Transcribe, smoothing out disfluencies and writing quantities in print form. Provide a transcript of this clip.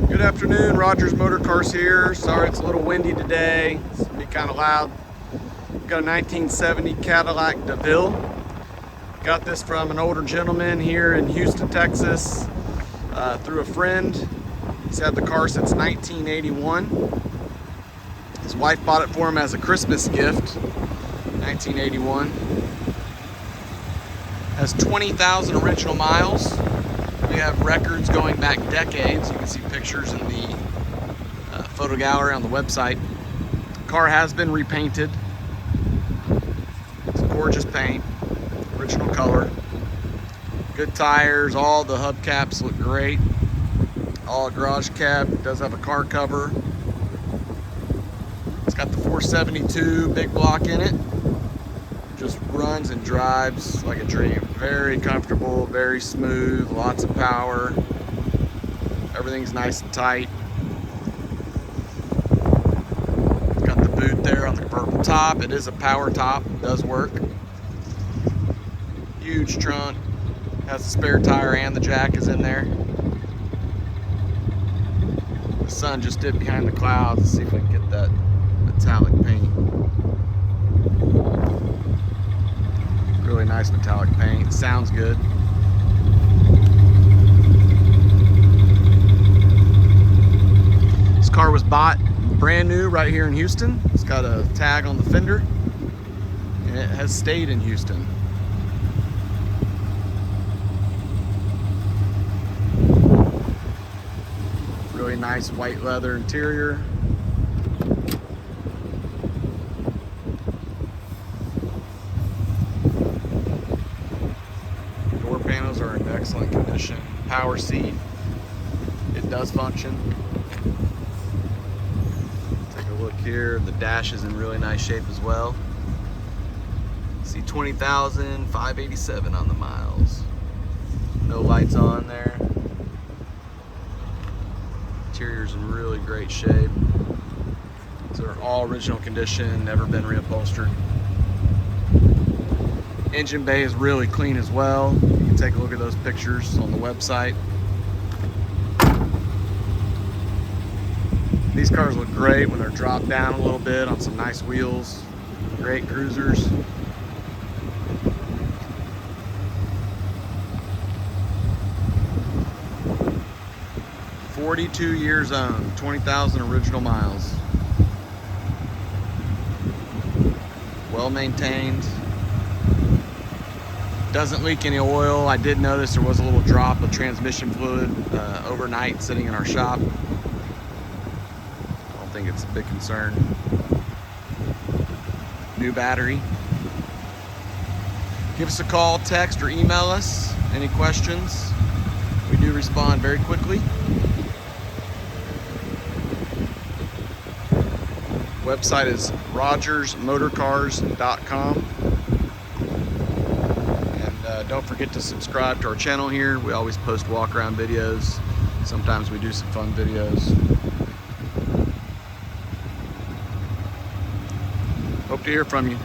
Good afternoon, Rogers Motor Cars here. Sorry it's a little windy today. It's gonna be kind of loud. Got a 1970 Cadillac DeVille. Got this from an older gentleman here in Houston, Texas, through a friend. He's had the car since 1981. His wife bought it for him as a Christmas gift, 1981. Has 20,000 original miles. We have records going back decades. You can see pictures in the photo gallery on the website. Car has been repainted. It's gorgeous paint, original color. Good tires, all the hubcaps look great. All garage cab, does have a car cover. It's got the 472 big block in it. Just runs and drives like a dream. Very comfortable, very smooth, lots of power. Everything's nice and tight. Got the boot there on the convertible top. It is a power top, does work. Huge trunk. Has the spare tire and the jack is in there. The sun just dipped behind the clouds. Let's see if we can get that metallic paint. Really nice metallic paint. Sounds good. This car was bought brand new right here in Houston. It's got a tag on the fender and it has stayed in Houston. Really nice white leather interior. Door panels are in excellent condition. Power seat, it does function. Take a look here. The dash is in really nice shape as well. See 20,587 on the miles. No lights on there. Interior's in really great shape. These are all original condition, never been reupholstered. Engine bay is really clean as well. You can take a look at those pictures on the website. These cars look great when they're dropped down a little bit on some nice wheels. Great cruisers. "42 years owned, 20,000 original miles. Well maintained. Doesn't leak any oil. I did notice there was a little drop of transmission fluid overnight sitting in our shop. I don't think it's a big concern. New battery. Give us a call, text, or email us. Any questions? We do respond very quickly. Website is rogersmotorcars.com. Don't forget to subscribe to our channel here. We always post walk around videos. Sometimes we do some fun videos. Hope to hear from you.